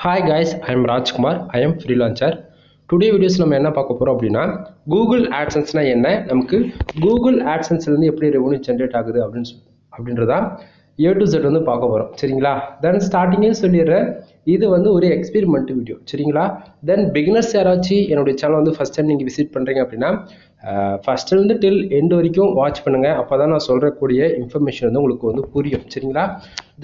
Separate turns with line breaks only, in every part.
Hi guys, I am Rajkumar. I am freelancer. Today videos நம்ம என்ன பார்க்க போறோம் அப்படின்னா Google AdSense என்ன நமக்கு Google AdSense இருந்து எப்படி ரெவென்யூ ஜெனரேட் ஆகுது அப்படின்றதா A to Z வந்து பார்க்க போறோம் சரிங்களா தென் ஸ்டார்டிங்கே சொல்லிடுறேன் இது வந்து ஒரு எக்ஸ்பெரிமெண்ட் வீடியோ சரிங்களா தென் பிகினர்ஸ் யாராச்சும் என்னோட சேனல் வந்து ஃபர்ஸ்ட் டைம் நீங்க விசிட் பண்றீங்க அப்படின்னா ஃபர்ஸ்ட்ல இருந்து டில் எண்ட் வரைக்கும் வாட்ச் பண்ணுங்க அப்பதான் நான் சொல்றக்கூடிய இன்ஃபர்மேஷன் வந்து உங்களுக்கு வந்து புரியும் சரிங்களா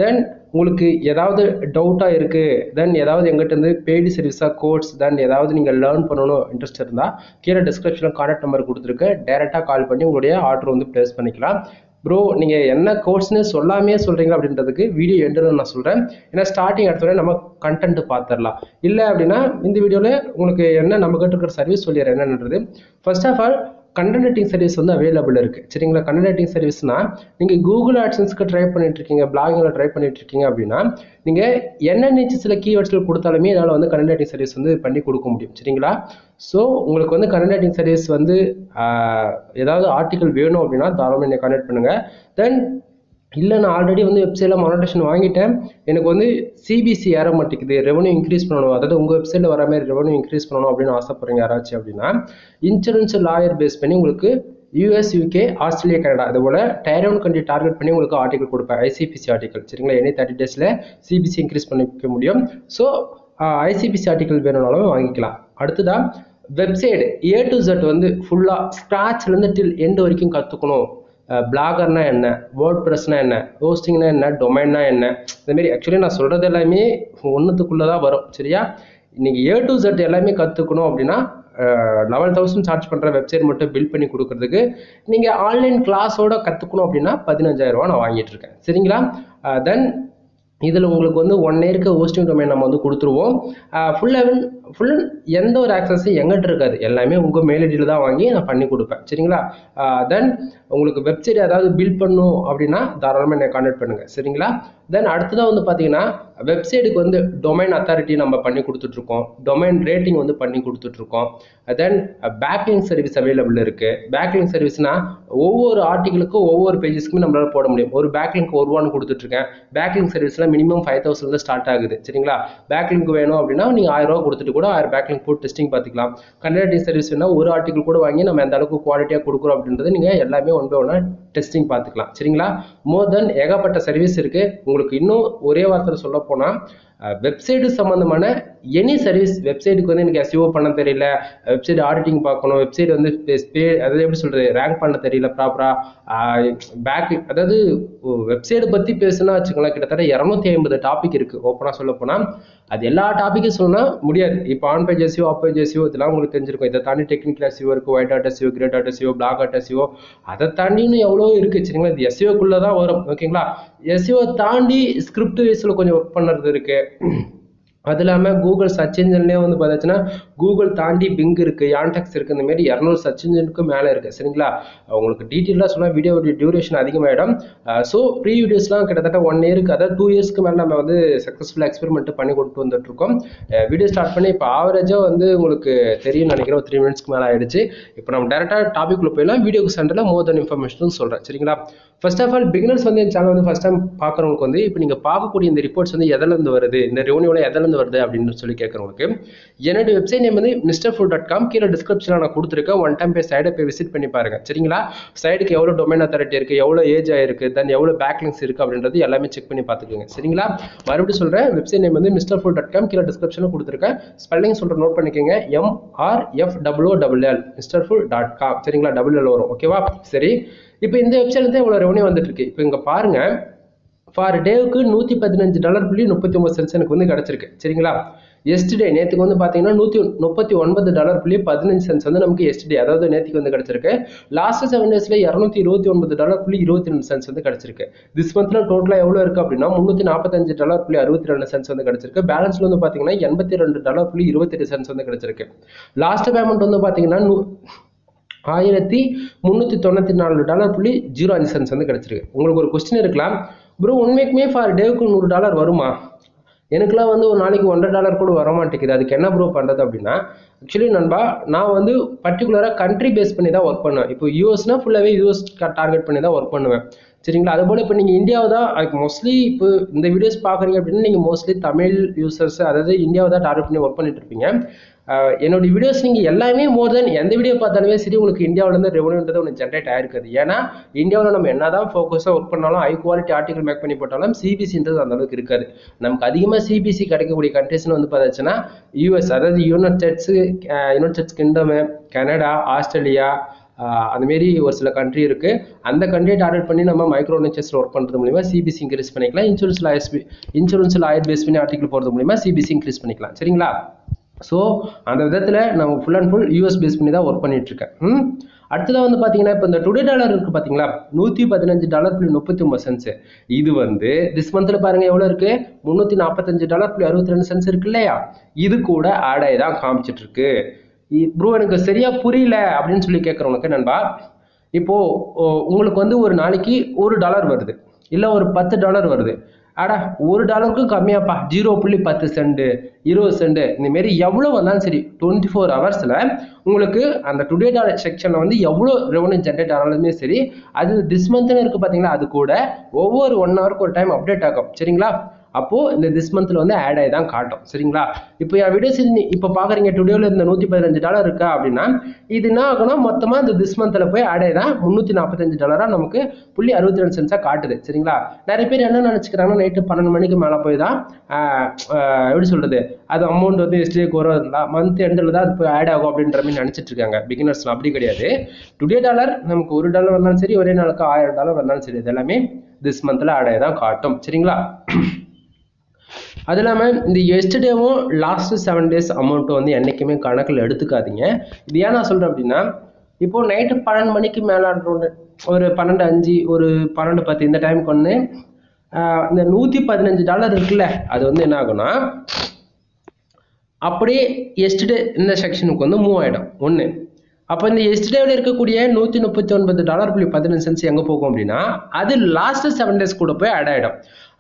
தென் உங்களுக்கு ஏதாவது டவுட்டா இருக்கு தென் ஏதாவது எங்கிட்ட இருந்து பெய்டு சர்வீஸா கோர்ஸ் தென் ஏதாவது நீங்க லேர்ன் பண்ணணும் இன்ட்ரெஸ்ட் இருந்தா கீழே டிஸ்கிரிப்ஷன்ல கான்டாக்ட் நம்பர் கொடுத்துருக்கேன் டைரக்டா கால் பண்ணி உங்களுடைய ஆர்டர் வந்து பிளேஸ் பண்ணிக்கலாம் ப்ரோ நீங்க என்ன கோர்ஸ்னு சொல்லாமே சொல்றீங்க அப்படின்றதுக்கு வீடியோ எண்டுன்னு நான் சொல்றேன் ஏன்னா ஸ்டார்டிங் எடுத்தோடனே நம்ம கண்டென்ட் பார்த்துடலாம் இல்லை அப்படின்னா இந்த வீடியோல உங்களுக்கு என்ன நம்ம கிட்ட இருக்கிற சர்வீஸ் சொல்லிடுறேன் என்னன்றது first of all content writing service வந்து அவைலபிள் இருக்கு சரிங்களா கண்டென்ட் ரைட்டிங் சர்வீஸ்னா நீங்க கூகுள் ஆட்சன்ஸ்க்கு ட்ரை பண்ணிட்டு இருக்கீங்க பிளாகிங்ல ட்ரை பண்ணிட்டு இருக்கீங்க அப்படின்னா நீங்க என்ன சில கீவேர்ட்ஸ்ல கொடுத்தாலுமே என்னால் வந்து கண்டென்ட் ரைட்டிங் சர்வீஸ் வந்து பண்ணி கொடுக்க முடியும் சரிங்களா ஸோ உங்களுக்கு வந்து கண்டென்ட் ரைட்டிங் சர்வீஸ் வந்து ஏதாவது ஆர்டிகல் வேணும் அப்படின்னா தாராளமாக என்னை கான்டாக்ட் பண்ணுங்க தென் இல்லை நான் ஆல்ரெடி வந்து வெப்சைட்டில் மானிட்டேஷன் வாங்கிட்டேன் எனக்கு வந்து சிபிசி ஏற மாட்டேங்குது ரெவன்யூ இன்க்ரீஸ் பண்ணணும் அதாவது உங்கள் வெப்சைட்டில் வர மாதிரி ரெவன்யூ இன்க்ரீஸ் பண்ணணும் அப்படின்னு ஆசைப்படுறீங்க யாராச்சும் அப்படின்னா இன்சூரன்ஸ் லாயர் பேஸ் பண்ணி உங்களுக்கு யூஎஸ் யூகே ஆஸ்திரேலியா கனடா அது போல் டயர் ஒன் கண்ட்ரி டார்கெட் பண்ணி உங்களுக்கு ஆர்டிகல் கொடுப்பேன் ஐசிபிசி ஆர்டிகல் சரிங்களா எனி 30 டேஸில் சிபிசி இன்க்ரீஸ் பண்ணிக்க முடியும் ஸோ ஐசிபிசி ஆர்டிகல் வேணும்னாலும் வாங்கிக்கலாம் அடுத்ததான் வெப்சைட் A to Z வந்து ஃபுல்லாக ஸ்க்ராட்ச்லேருந்து டில் எண்ட் வரைக்கும் கற்றுக்கணும் பிளாகர்னா என்ன வேர்ட் ப்ரெஸ்னா என்ன ஹோஸ்டிங்னா என்ன டொமைன்னா என்ன இந்த மாதிரி ஆக்சுவலி நான் சொல்றது எல்லாமே ஒன்றுத்துக்குள்ளதான் வரும் சரியா இன்னைக்கு A to Z எல்லாமே கற்றுக்கணும் அப்படின்னா 11,000 சார்ஜ் பண்ற வெப்சைட் மட்டும் பில்ட் பண்ணி கொடுக்கறதுக்கு நீங்க ஆன்லைன் கிளாஸோட கற்றுக்கணும் அப்படின்னா 15,000 ரூபா நான் வாங்கிட்டு இருக்கேன் சரிங்களா தென் இதில் உங்களுக்கு வந்து 1 இயருக்கு ஹோஸ்டிங் டொமைன் நம்ம வந்து கொடுத்துருவோம் ஃபுல் எந்த ஒரு ஆக்சஸும் எங்கிட்ட இருக்காது எல்லாமே உங்கள் மெயில் ஐடியில் தான் வாங்கி நான் பண்ணி கொடுப்பேன் சரிங்களா தென் உங்களுக்கு வெப்சைட் ஏதாவது பில்ட் பண்ணணும் அப்படின்னா தாராளமாக என்னை கான்டாக்ட் பண்ணுங்க சரிங்களா தென் அடுத்ததாக வந்து பார்த்தீங்கன்னா வெப்சைட்டுக்கு வந்து டொமைன் அத்தாரிட்டி நம்ம பண்ணி கொடுத்துட்ருக்கோம் டொமைன் ரேட்டிங் வந்து பண்ணி கொடுத்துட்ருக்கோம் தென் பேக்லிங்க் சர்வீஸ் அவைலபிள் இருக்கு பேக்லிங்க் சர்வீஸ்னா ஒவ்வொரு ஆர்டிகளுக்கும் ஒவ்வொரு பேஜஸ்க்குமே நம்மளால போட முடியும் ஒரு பேக்லிங்க் ஒரு ரூபான்னு கொடுத்துட்ருக்கேன் பேக்லிங்க் சர்வீஸ்ல மினிமம் 5,000 ஸ்டார்ட் ஆகுது சரிங்களா பேக்லிங்க் வேணும் அப்படின்னா நீங்க 1000 ரூபா கொடுத்துட்டு கூட 1000 பேக்லிங்க் போட்டு டெஸ்டிங் பார்த்துக்கலாம் கண்டென்ட் ரைட்டிங் சர்வீஸ் வேணா ஒரு ஆர்டிகல் கூட வாங்கி நம்ம எந்த அளவுக்கு குவாலிட்டியா கொடுக்குறோம் அப்படின்றது நீங்க எல்லாமே ஒன் பை ஒன்னா டெஸ்டிங் பார்த்துக்கலாம் சரிங்களா மோர் தென் ஏகப்பட்ட சர்வீஸ் இருக்கு உங்களுக்கு இன்னும் ஒரே வார்த்தையில் சொல்ல போனா வெப்சைட்டு சம்பந்தமான எனி சர்வீஸ் வெப்சைட்டுக்கு வந்து எனக்கு எஸ்இஓ பண்ண தெரியல வெப்சைட் ஆடிட்டிங் பார்க்கணும் வெப்சைட் வந்து அதாவது எப்படி சொல்றது ரேங்க் பண்ண தெரியல ப்ராப்பரா பேக் அதாவது வெப்சைட் பத்தி பேசுனா வச்சுக்கலாம் கிட்டத்தட்ட 250 டாபிக் இருக்கு ஓப்பனா சொல்ல போனா அது எல்லா டாபிக்கும் சொன்னா முடியாது இப்போ on page SEO off page SEO இதெல்லாம் உங்களுக்கு தெரிஞ்சிருக்கும் இதை தாண்டி டெக்னிக்கல் எஸ்இஓ இருக்கு white dot SEO grey dot SEO black dot SEO அதை தாண்டின்னு எவ்வளோ இருக்கு சரிங்களா இது எஸ்இஓக்குள்ளதான் வரும் ஓகேங்களா எஸ்இஓ தாண்டி ஸ்கிரிப்ட் வைஸ்ல கொஞ்சம் ஒர்க் பண்ணுறது இருக்கு அது இல்லாமல் கூகுள் சர்ச் இன்ஜின்லேயே வந்து பார்த்தாச்சுன்னா கூகுள் தாண்டி பிங் இருக்கு யான்டெக்ஸ் இருக்கு இந்த மாதிரி 200 சர்ச் இன்ஜினுக்கு மேலே இருக்கு சரிங்களா உங்களுக்கு டீட்டெயிலாக சொன்னால் வீடியோடைய டியூரேஷன் அதிகமாகிடும் ஸோ ப்ரீ வீடியோஸ்லாம் கிட்டத்தட்ட 1 இயருக்கு அதாவது 2 இயர்ஸ்க்கு மேலே நம்ம வந்து சக்ஸஸ்ஃபுல்லாக எக்ஸ்பெரிமெண்ட் பண்ணி கொண்டு வந்துட்டு இருக்கோம் வீடியோ ஸ்டார்ட் பண்ணி இப்போ ஆவரேஜாக வந்து உங்களுக்கு தெரியும் நினைக்கிறேன் 3 மினிட்ஸ்க்கு மேலே ஆயிடுச்சு இப்போ நம்ம டேரெக்டாக டாபிக்ல போயிடலாம் வீடியோக்கு சென்டரில் மோர் தென் இன்ஃபர்மேஷன் சொல்கிறேன் சரிங்களா ஃபர்ஸ்ட் ஆஃப் ஆல் பிகினர்ஸ் வந்து என் சேனல் வந்து ஃபர்ஸ்ட் டைம் பார்க்குறவங்களுக்கு வந்து இப்போ நீங்கள் பார்க்கக்கூடிய இந்த ரிப்போர்ட்ஸ் வந்து எதிலிருந்து வருது இந்த ரெவன்யூல எதிலிருந்து வருது அப்படின்னு சொல்லி கேட்குறவங்களுக்கு என்னோட வெப்சைட் நேம் வந்து mrfood.com கீழே டிஸ்கிரிப்ஷனில் நான் கொடுத்துருக்கேன் ஒன் டைம் போய் சைடை போய் விசிட் பண்ணி பாருங்க சரிங்களா சைடுக்கு எவ்வளோ டொமைன் அத்தாரிட்டி இருக்கு எவ்வளோ ஏஜ் ஆயிருக்கு தென் எவ்வளோ பேக்லிங்ஸ் இருக்கு அப்படின்றது எல்லாமே செக் பண்ணி பார்த்துக்கோங்க சரிங்களா மறுபடியும் சொல்றேன் வெப்சைட் நேம் வந்து mrfood.com கீழே டிஸ்கிரிப்ஷனில் கொடுத்துருக்கேன் ஸ்பெல்லிங் சொல்ற நோட் பண்ணிக்கோங்க MRFWLL mrfood.com சரிங்களா WL வரும் ஓகேவா சரி இப்போ இந்த வெப்சைட்ல தான் இவ்வளோ ரெவன்யூ வந்துட்டு இருக்கு இப்போ இங்க பாருங்க ஃபார் டேவுக்கு $110.39 எனக்கு வந்து கிடைச்சிருக்கு சரிங்களா எஸ்டே நேற்றுக்கு வந்து பார்த்தீங்கன்னா $139.15 வந்து நமக்கு எஸ்டே அதாவது நேற்றுக்கு வந்து கிடைச்சிருக்கு லாஸ்ட் 7 டேஸ்ல $229.22 வந்து கிடைச்சிருக்கு திஸ் மந்த்ல டோட்டலா எவ்வளவு இருக்கு அப்படின்னா $345.62 வந்து கிடைச்சிருக்கு பேலன்ஸ்ல வந்து பார்த்தீங்கன்னா $82.28 வந்து கிடைச்சிருக்கு லாஸ்ட் பேமெண்ட் வந்து பார்த்தீங்கன்னா $1,394.05 வந்து கிடைச்சிருக்கு உங்களுக்கு ஒரு கொஸ்டின் இருக்கலாம் ப்ரோ உண்மைக்குமே ஃபார் டேவுக்கு $100 வருமா எனக்குலாம் வந்து ஒரு நாளைக்கு $100 கூட வர மாட்டேங்குது அதுக்கு என்ன ப்ரோ பண்றது அப்படின்னா ஆக்சுவலி நண்பா நான் வந்து பர்டிகுலரா கண்ட்ரி பேஸ் பண்ணி தான் ஒர்க் பண்ணுவேன் இப்போ யூஎஸ்னா ஃபுல்லாவே யூஎஸ் டார்கெட் பண்ணி தான் ஒர்க் பண்ணுவேன் சரிங்களா. அதுபோல் இப்போ நீங்கள் இந்தியாவை தான் மோஸ்ட்லி இப்போ இந்த வீடியோஸ் பார்க்குறீங்க அப்படின்னா நீங்கள் மோஸ்ட்லி தமிழ் யூசர்ஸ், அதாவது இந்தியாவை தான் டார்கெட் பண்ணி ஒர்க் பண்ணிட்டு இருப்பீங்க. என்னோட வீடியோஸ் நீங்கள் எல்லாமே மோர் தென் எந்த வீடியோ பார்த்தாலுமே சரி உங்களுக்கு இந்தியாவிலேருந்து ரெவன்யூன்றது ஒன்று ஜென்ரேட் ஆயிருக்குது. ஏன்னா இந்தியாவில் நம்ம என்ன தான் ஃபோக்கஸாக ஒர்க் பண்ணாலும், ஹை குவாலிட்டி ஆர்டிகல் மேக் பண்ணி போட்டாலும் சிபிசின்றது அந்த அளவுக்கு இருக்காது. நமக்கு அதிகமாக சிபிசி கிடைக்கக்கூடிய கண்ட்ரிஸ்னு வந்து பார்த்தாச்சுன்னா யூஎஸ், அதாவது United states kingdom, Canada, Australia, அதுமாரி ஒரு சில கண்ட்ரி இருக்குது. அந்த கண்ட்ரியை டார்கெட் பண்ணி நம்ம மைக்ரோ நிச்சஸில் ஒர்க் பண்ணுறது மூலிமா சிபிசி இன்க்ரீஸ் பண்ணிக்கலாம். இன்சூரன்ஸில் ஆயர் பேஸ் பண்ணி ஆர்டிகல் போகிறது மூலிமா சிபிசி இன்க்ரீஸ் பண்ணிக்கலாம். சரிங்களா. ஸோ அந்த விதத்தில் நம்ம full and full US base பண்ணி தான் ஒர்க் பண்ணிட்டு இருக்கேன். அடுத்ததாக வந்து பார்த்தீங்கன்னா இப்போ இந்த டுடே டாலர் இருக்குது பார்த்தீங்களா, $115.39. இது வந்து திஸ் மந்தில் பாருங்கள் எவ்வளோ இருக்குது, $345.62 இருக்கு இல்லையா. இது கூட ஆட் ஆகி தான் காமிச்சிட்டு இருக்கு. ப்ரோ எனக்கு சரியா புரியல அப்படின்னு சொல்லி கேட்குறவனுக்கு நண்பா, இப்போ உங்களுக்கு வந்து ஒரு நாளைக்கு $1 வருது, இல்லை ஒரு $10 வருது. ஆடா $1 கம்மியாப்பா, 0.10 சென்ட், 20 சென்ட், இந்தமாரி எவ்வளோ வந்தாலும் சரி 24 ஹவர்ஸில் உங்களுக்கு அந்த டுடே டாலர் செக்ஷனில் வந்து எவ்வளோ ரெவன்யூ ஜென்ரேட் ஆனாலுமே சரி, அது திஸ் மந்த்னு இருக்குது பார்த்தீங்களா, அது கூட ஒவ்வொரு 1 ஹவருக்கு ஒரு டைம் அப்டேட் ஆகும். சரிங்களா. அப்போது இந்த திஸ் மந்தில் வந்து ஆட் ஆகி தான் காட்டும். சரிங்களா. இப்போ என் வீடியோஸ் இப்போ பார்க்குறீங்க, டுடேவில் இந்த $115 இருக்கா அப்படின்னா இது என்ன ஆகும்னா மொத்தமாக இந்த திஸ் மந்தில் போய் ஆட் ஆகி தான் $345 நமக்கு .62 காட்டுது. சரிங்களா. நிறைய பேர் என்ன நினச்சிக்கிறாங்கன்னா நைட்டு 12 மணிக்கு மேலே போய் தான் எப்படி சொல்கிறது, அது அமௌண்ட் வந்து எஸ்டிஏக்கு வரும், மந்த் எண்டில் தான் அது போய் ஆட் ஆகும் அப்படின்ற மாதிரி நினச்சிட்டு இருக்காங்க பிகினர்ஸ்லாம். அப்படி கிடையாது. டுடே டாலர் நமக்கு $1 வந்தாலும் சரி, ஒரே நாளுக்கு $1000 வந்தாலும் சரி, இது எல்லாமே திஸ் மந்தில் ஆட் ஆகி தான் காட்டும். சரிங்களா. அது இல்லாமல் இந்த எஸ்டர்டேவும் லாஸ்ட் 7 டேஸ் அமௌண்ட்டு வந்து என்றைக்குமே கணக்கில் எடுத்துக்காதீங்க. இது ஏன் நான் சொல்கிறேன் அப்படின்னா, இப்போது நைட்டு 12 மணிக்கு மேலே ஒரு 12:05, ஒரு 12:10 இந்த டைமுக்கு ஒன்று இந்த $115 இருக்குல்ல, அது வந்து என்ன ஆகும்னா அப்படியே எஸ்டர்டே இந்த செக்ஷனுக்கு வந்து மூவ் ஆகிடும் ஒன்று. அப்போ இந்த எஸ்டர்டேவில் இருக்கக்கூடிய $139.15 எங்கே போகும் அப்படின்னா அது லாஸ்ட் 7 டேஸ் கூட போய் ஆட் ஆகிடும்.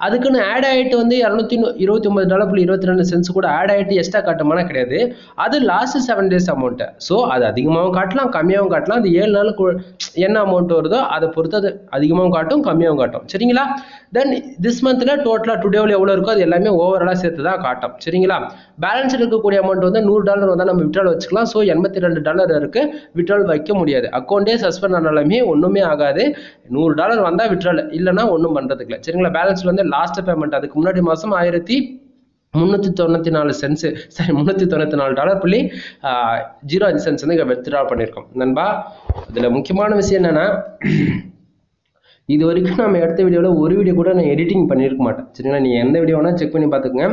அதுக்குன்னு ஆட் ஆகிட்டு வந்து $229.22 கூட ஆட் ஆகிட்டு எக்ஸ்ட்ரா காட்டுமானா கிடையாது. அது லாஸ்ட் 7 டேஸ் அமௌண்ட்டு. ஸோ அது அதிகமாகவும் காட்டலாம், கம்மியாகவும் காட்டலாம். அது 7 நாளுக்கு என்ன அமௌண்ட் வருதோ அதை பொறுத்து அது அதிகமாகவும் காட்டும், கம்மியாகவும் காட்டும். சரிங்களா. தென் திஸ் மந்தில் டோட்டலாக டுடேவில் எவ்வளோ இருக்கோ அது எல்லாமே ஓவராலாக சேர்த்து தான் காட்டும். சரிங்களா. பேலன்ஸ் இருக்கக்கூடிய அமௌண்ட் வந்து $100 வந்தால் நம்ம விட்ரால் வச்சுக்கலாம். ஸோ $82 இருக்குது, விட்ரால் வைக்க முடியாது. அக்கௌண்ட்டே சஸ்பெண்ட் ஆனாலுமே ஒன்றுமே ஆகாது. $100 வந்தால் விட்ரால், இல்லைன்னா ஒன்றும் பண்ணுறதுக்கு இல்லை. சரிங்களா. பேலன்ஸில் வந்து லாஸ்ட் பேமெண்ட் அதுக்கு முன்னாடி மாதம் $394.05 வந்து வித்ட்ரா பண்ணியிருக்கோம் நண்பா. இதில் முக்கியமான விஷயம் என்னென்னா, இது வரைக்கும் நம்ம எடுத்த வீடியோவில் ஒரு வீடியோ கூட நான் எடிட்டிங் பண்ணியிருக்க மாட்டேன். சரிங்களா. நீங்கள் எந்த வீடியோ வேணால் செக் பண்ணி பார்த்துக்குங்க.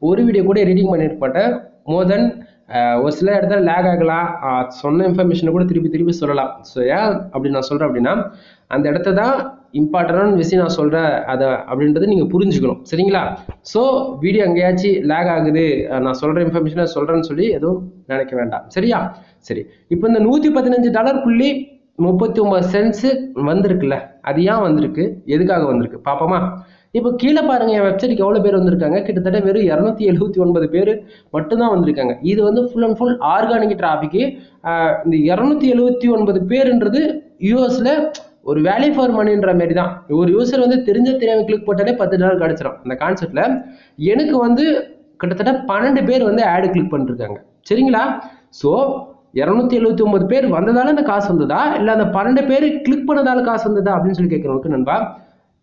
ஒரு வீடியோ கூட எடிட்டிங் பண்ணியிருக்க மாட்டேன். மோர் தென் ஒரு சில இடத்துல லேக் ஆகலாம், சொன்ன இன்ஃபர்மேஷனை கூட திருப்பி சொல்லலாம். ஸோ ஏன் அப்படி நான் சொல்கிறேன் அப்படின்னா, அந்த இடத்த தான் இம்பார்ட்டண்டான விஷயம் நான் சொல்கிறேன் அதை அப்படின்றது நீங்கள் புரிஞ்சுக்கணும். சரிங்களா. ஸோ வீடியோ எங்கேயாச்சும் லேக் ஆகுது, நான் சொல்கிற இன்ஃபர்மேஷனை சொல்கிறேன்னு சொல்லி எதுவும் நினைக்க வேண்டாம். சரியா. சரி. இப்போ இந்த $115.39 வந்திருக்குல்ல, அது ஏன் வந்திருக்கு, எதுக்காக வந்திருக்கு பார்ப்போமா. இப்போ கீழே பாருங்க, என் வெப்சைட்டுக்கு எவ்வளோ பேர் வந்திருக்காங்க, கிட்டத்தட்ட வெறும் 279 பேர் மட்டும்தான் வந்திருக்காங்க. இது வந்து ஃபுல் அண்ட் ஃபுல் ஆர்கானிக் டிராஃபிக்கு. இந்த 279 பேருன்றது யூஎஸில் ஒரு வேல்யூ ஃபார் மணின்ற மாதிரி தான். ஒரு யூசர் வந்து தெரியாமல் கிளிக் போட்டாலே $10 கிடச்சிடும். அந்த கான்செப்டில் எனக்கு வந்து கிட்டத்தட்ட 12 பேர் வந்து ஆடு கிளிக் பண்ணிருக்காங்க. சரிங்களா. ஸோ 279 பேர் வந்ததால அந்த காசு வந்ததா, இல்லை அந்த 12 பேர் கிளிக் பண்ணதால காசு வந்ததா அப்படின்னு சொல்லி கேட்குறவங்களுக்கு நண்பா,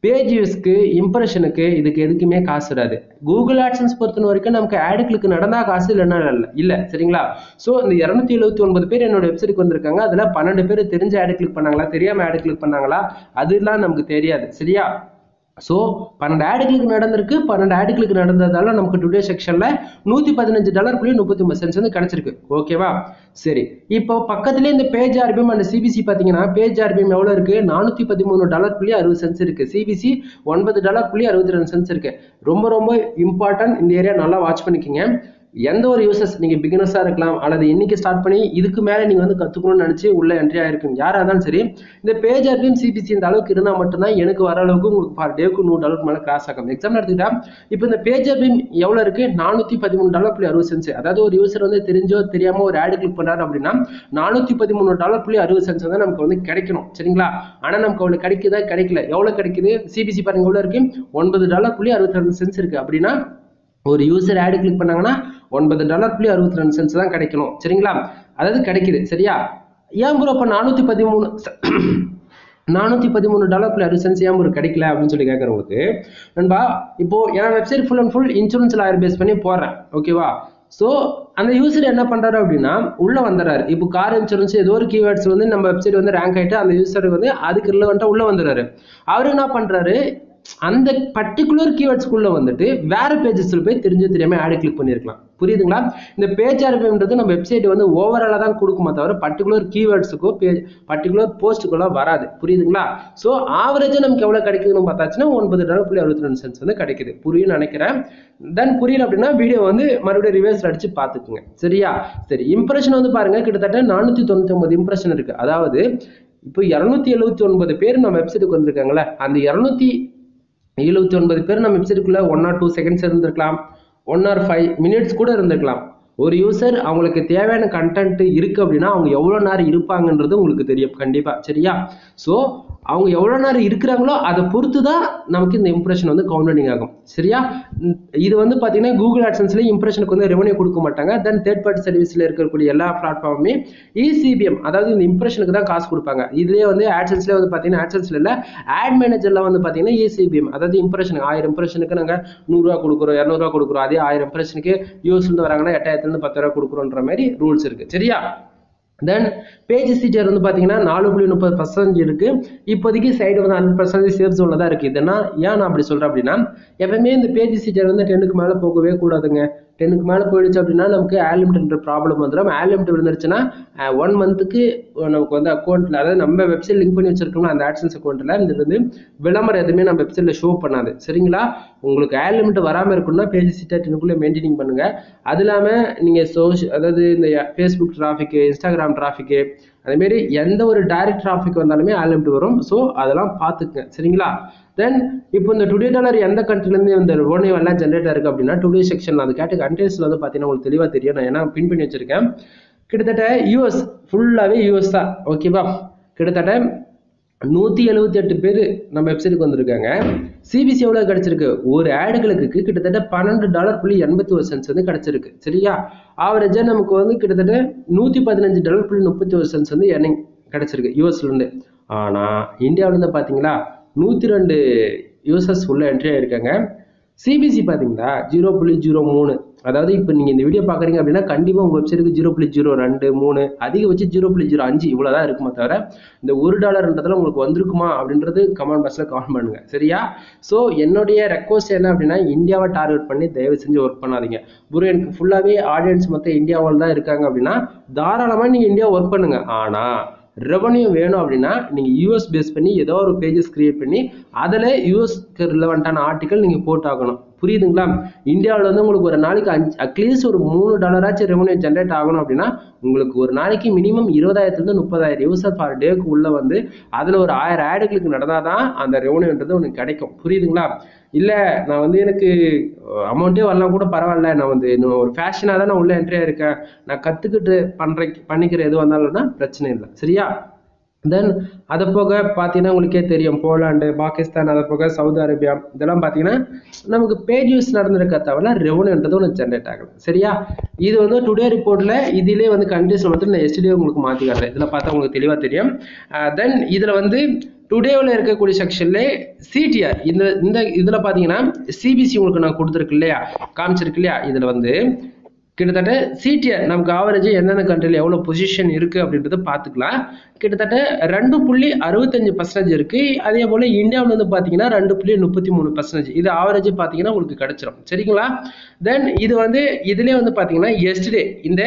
பேஜ் வியூஸ்க்கு, இம்ப்ரெஷனுக்கு, இதுக்கு எதுக்குமே காசு வராது. கூகுள் ஆட்சன்ஸ் பொறுத்த வரைக்கும் நமக்கு ஆடு கிளிக் நடந்தா காசு, இல்லைன்னா இல்லை. சரிங்களா. ஸோ இந்த 279 பேர் என்னோட வெப்சைட்டுக்கு வந்திருக்காங்க. அதில் 12 பேர் தெரிஞ்ச ஆடு கிளிக் பண்ணாங்களா, தெரியாமல் ஆடு கிளிக் பண்ணாங்களா, அதெல்லாம் நமக்கு தெரியாது. சரியா. ஸோ 12 ஆடு கிளிக் நடந்திருக்கு. 12 ஆடு கிளிக் நடந்ததால நமக்கு டுடே செக்ஷனில் $115.39 வந்து கிடைச்சிருக்கு. ஓகேவா. சரி. இப்போ பக்கத்துலேயே இந்த பேஜ் ஆர்பிஎம் அண்ட் சிபிசி பார்த்தீங்கன்னா, பேஜ் ஆர்பிஎம் எவ்வளோ இருக்குது, $413.60 இருக்குது. சிபிசி $9.62 இருக்குது. ரொம்ப இம்பார்ட்டன்ட். இந்த ஏரியா நல்லா வாட்ச் பண்ணிக்கோங்க. எந்த ஒரு யூசர்ஸ் நீங்கள் பிகினர்ஸாக இருக்கலாம் அல்லது இன்னைக்கு ஸ்டார்ட் பண்ணி இதுக்கு மேலே நீங்கள் வந்து கற்றுக்கணும்னு நினச்சி உள்ள என்ட்ரி ஆகிருக்குங்க யாராக இருந்தாலும் சரி, இந்த பேஜ் ஆர்பிஎம் சிபிசி இந்த அளவுக்கு இருந்தால் மட்டும்தான் எனக்கு வர அளவுக்கு உங்களுக்கு பர் டேக்கு $100 மேலே கிராஸ் ஆகும். எக்ஸாம்பிள் எடுத்துக்கிட்டா இப்போ இந்த பேஜ் ஆர்பிஎம் எவ்வளோ இருக்குது, $413.60. அதாவது ஒரு யூசர் வந்து தெரிஞ்சோ தெரியாமல் ஒரு ஆடு கிளிக் பண்ணுறாரு அப்படின்னா $413.60 தான் நமக்கு வந்து கிடைக்கணும். சரிங்களா? ஆனால் நமக்கு அவ்வளோ கிடைக்குதா, கிடைக்கல. எவ்வளோ கிடைக்குது? சிபிசி பாருங்க எவ்வளோ இருக்கு, $9.62 இருக்கு. அப்படின்னா ஒரு யூசர் ஆடு கிளிக் பண்ணாங்கன்னா $9.62 தான் கிடைக்கணும். சரிங்களா? அதாவது கிடைக்குது. சரியா? ஏன் ப்ரோ அப்போ $413.60 ஏன் ஒரு கிடைக்கல அப்படின்னு சொல்லி கேட்குறவங்களுக்கு நண்பா, இப்போ என் website full and full insurance lawyer base பண்ணி போடுறேன். ஓகேவா? ஸோ அந்த யூசர் என்ன பண்ணுறாரு அப்படின்னா உள்ள வந்துடுறாரு. இப்போ கார் இன்சூரன்ஸ் ஏதோ ஒரு கீவேர்ட்ஸ் வந்து நம்ம வெப்சைட் வந்து ரேங்க் ஆகிட்டு அந்த யூசர் வந்து அதுக்கு ரிலவெண்ட்டாக உள்ள வந்துடுறாரு. அவர் என்ன பண்ணுறாரு, அந்த பர்டிகுலர் கீவேர்ட்ஸ்குள்ள வந்துட்டு வேற பேஜஸ்ல போய் தெரியாம ஆட் கிளிக் பண்ணிருக்கலாம். புரியுதுங்களா? இந்த பேஜ் ஆர்பிஎம்ன்றது நம்ம வெப்சைட் வந்து ஓவராலா தான் கொடுக்குமா தவிர பர்டிகுலர் கீவேர்ட்ஸுக்கோ பர்டிகுலர் போஸ்ட்டுக்குள்ள வராது. புரியுதுங்களா? ஸோ ஆவரேஜா நமக்கு எவ்வளவு கிடைக்குதுன்னு பார்த்தாச்சுன்னா $9.62 வந்து கிடைக்குது. புரியும் நினைக்கிறேன். தென் புரியல அப்படின்னா வீடியோ வந்து மறுபடியும் ரிவர்ஸ் அடிச்சு பார்த்துக்குங்க. சரியா? சரி, இம்ப்ரெஷன் வந்து பாருங்க கிட்டத்தட்ட 499 இம்ப்ரெஷன் இருக்கு. அதாவது இப்போ 279 பேர் நம்ம வெப்சைட்டுக்கு வந்திருக்காங்களே, அந்த 279 பேர் நம்ம வெப்சைட்டுக்குள்ள 1 or 2 செகண்ட்ஸ் இருந்திருக்கலாம், 1 or 5 minutes கூட இருந்திருக்கலாம். ஒரு யூசர் அவங்களுக்கு தேவையான கண்டென்ட் இருக்கு அப்படின்னா அவங்க எவ்வளோ நேரம் இருப்பாங்கன்றது உங்களுக்கு தெரியும் கண்டிப்பா. சரியா? ஸோ அவங்க எவ்வளோ நேரம் இருக்கிறாங்களோ அதை பொறுத்து தான் நமக்கு இந்த இம்ப்ரெஷன் வந்து கவுண்டிங் ஆகும். சரியா? இது வந்து பார்த்தீங்கன்னா கூகுள் ஆட்சன்ஸ்ல இம்ப்ரெஷனுக்கு வந்து ரெவன்யூ கொடுக்க மாட்டாங்க. தென் தேர்ட் பார்ட்டி சர்வீஸ்ல இருக்கக்கூடிய எல்லா பிளாட்ஃபார்முமே இசிபிஎம் அதாவது இந்த இம்ப்ரெஷனுக்கு தான் காசு கொடுப்பாங்க. இதுலேயே வந்து ஆட்சன்ஸ்லேயே வந்து பார்த்தீங்கன்னா ஆட்சன்ஸ்ல இல்லை ஆட் மேனேஜர்ல வந்து பார்த்தீங்கன்னா இசிபிஎம் அதாவது இம்ப்ரெஷனுக்கு 1000 இம்ப்ரெஷனுக்கு நாங்கள் $100 கொடுக்குறோம், $200 கொடுக்குறோம். அதே 1000 இம்ப்ரெஷனுக்கு யூஎஸ்லேருந்து வராங்கன்னா 8000 $10 கொடுக்குறோன்ற மாதிரி ரூல்ஸ் இருக்கு. சரியா? தென் பேஜ் சீட்டர் வந்து பார்த்தீங்கன்னா 4.30% இருக்கு. இப்போதைக்கு சைடு வந்து 100% சேஃப் ஜோன்ல தான் இருக்கு. இதனா ஏன் நான் அப்படி சொல்றேன் அப்படின்னா எப்பவுமே இந்த பேஜ் சீட்டர் வந்து 10க்கு மேலே போகவே கூடாதுங்க. 10க்கு மேலே போயிடுச்சு அப்படின்னா நமக்கு ஆட் லிமிட்ன்ற ப்ராப்ளம் வந்துடும். ஆட் லிமிட் விழுந்துருச்சுன்னா 1 மந்த்துக்கு நமக்கு வந்து அக்கௌண்ட்ல அதாவது நம்ம வெப்சைட் லிங்க் பண்ணி வச்சிருக்கோம்னா அந்த ஆட்சன்ஸ் அக்கௌண்ட்ல இருந்து விளம்பரம் எதுவுமே நம்ம வெப்சைட்ல ஷோ பண்ணாது. சரிங்களா? உங்களுக்கு ஆட் லிமிட் வராமல் இருக்கணும்னா பேஜ் சீட்டர் 10க்குள்ளே மெயின்டைனிங் பண்ணுங்க. அது இல்லாமல் நீங்க அதாவது இந்த ஃபேஸ்புக் டிராஃபிக், இன்ஸ்டாகிராம் டிராஃபிக் அதேமாரி எந்த ஒரு டைரக்ட் டிராஃபிக் வந்தாலுமே ஆட் லிமிட் வரும். ஸோ அதெல்லாம் பார்த்துக்குங்க. சரிங்களா? தென் இப்போ இந்த டுடே டாலர் எந்த கண்ட்ரிலேருந்து இந்த ரெவன்யூ எல்லாம் ஜென்ரேட் ஆயிருக்கு அப்படின்னா டுடே செக்ஷன் அது கேட்ட கண்ட்ரீஸ்ல வந்து பார்த்தீங்கன்னா உங்களுக்கு தெளிவாக தெரியும். நான் ஏன்னா பின் பண்ணி வச்சிருக்கேன். கிட்டத்தட்ட யூஎஸ் ஃபுல்லாகவே யூஎஸ் தான். ஓகேவா? கிட்டத்தட்ட 178 பேர் நம்ம வெப்சைட்டுக்கு வந்திருக்காங்க. சிபிசி எவ்வளோ கிடைச்சிருக்கு, ஒரு ஆடுகளுக்கு கிட்டத்தட்ட $12.81 வந்து கிடைச்சிருக்கு. சரியா? ஆவரேஜா நமக்கு வந்து கிட்டத்தட்ட $115.31 வந்து எர்னிங் கிடைச்சிருக்கு யூஎஸ்ல இருந்து. ஆனா இந்தியாவில இருந்து பாத்தீங்களா 102 யூசர்ஸ் உள்ள என்ட்ரி ஆயிருக்காங்க. சிபிசி பாத்தீங்களா 0.03. அதாவது இப்போ நீங்க இந்த வீடியோ பாக்குறீங்க அப்படின்னா கண்டிப்பா உங்க வெப்சைட்டுக்கு 0.023 அதிகபட்சம் 0.05 இவ்வளவுதான் இருக்குமா தவிர இந்த $1 உங்களுக்கு வந்திருக்குமா அப்படின்றது கமெண்ட் பாக்ஸ்ல கமெண்ட் பண்ணுங்க. சரியா? ஸோ என்னுடைய ரெக்வஸ்ட் என்ன அப்படின்னா இந்தியாவை டார்கெட் பண்ணி தயவு செஞ்சு ஒர்க் பண்ணாதீங்க. ப்ரோ எனக்கு ஃபுல்லாவே ஆடியன்ஸ் மொத்தம் இந்தியாவில் தான் இருக்காங்க அப்படின்னா தாராளமா நீங்க இந்தியா ஒர்க் பண்ணுங்க. ஆனா ரெவன்யூ வேணும் அப்படின்னா நீங்க யூஎஸ் பேஸ் பண்ணி ஏதோ ஒரு பேஜஸ் கிரியேட் பண்ணி அதில் யூஎஸ்க்கு ரிலவெண்டான ஆர்டிக்கல் நீங்க போட்டாகணும். புரியுதுங்களா? இந்தியாவில் வந்து உங்களுக்கு ஒரு நாளைக்கு அட்லீஸ்ட் ஒரு $3 ரெவன்யூ ஜென்ரேட் ஆகணும் அப்படின்னா உங்களுக்கு ஒரு நாளைக்கு மினிமம் 20,000 to 30,000 யூசர் பர் டேக்கு உள்ள வந்து அதில் ஒரு 1000 ஆடுகளுக்கு நடந்தாதான் அந்த ரெவன்யூன்றது உனக்கு கிடைக்கும். புரியுதுங்களா? இல்லை நான் வந்து எனக்கு அமௌண்ட்டே வரலாம் கூட பரவாயில்ல, நான் வந்து இன்னும் ஒரு ஃபேஷனாக தான் நான் உள்ள என்ட்ரி ஆயிருக்கேன், நான் கற்றுக்கிட்டு பண்ணிக்கிற எது வந்தாலும்னா பிரச்சனை இல்லை. சரியா? தென் அதை போக பார்த்தீங்கன்னா உங்களுக்கே தெரியும் போலாண்டு, பாகிஸ்தான், அதை போக சவுதி அரேபியா இதெல்லாம் பார்த்தீங்கன்னா நமக்கு பேஜ் யூஸ் நடந்திருக்க தவிர ரெவன்யூன்றது ஒன்று ஜென்ரேட் ஆகல. சரியா? இது வந்து டுடே ரிப்போர்ட்ல இதிலே வந்து கண்ட்ரீஸ்ல மட்டும் நான் எஸ்டிடியோ உங்களுக்கு மாற்றி காட்டுறேன். இதில் பார்த்தா உங்களுக்கு தெளிவாக தெரியும். தென் இதில் வந்து டுடேவில் இருக்கக்கூடிய செக்ஷன்ல சிடிஆர் இந்த இதில் பார்த்தீங்கன்னா சிபிசி உங்களுக்கு நான் கொடுத்துருக்கு இல்லையா, காமிச்சிருக்கு இல்லையா, இதில் வந்து கிட்டத்தட்ட சிடிஆர் நமக்கு ஆவரேஜ் எந்தெந்த கண்ட்ரியில் எவ்வளோ பொசிஷன் இருக்குது அப்படின்றத பார்த்துக்கலாம். கிட்டத்தட்ட 2.65% இருக்கு. அதே போல் இந்தியாவில் வந்து பார்த்தீங்கன்னா 2.33%. இது ஆவரேஜ் பார்த்தீங்கன்னா உங்களுக்கு கிடைச்சிடும். சரிங்களா? தென் இது வந்து இதுலேயே வந்து பார்த்தீங்கன்னா எஸ்டே இந்த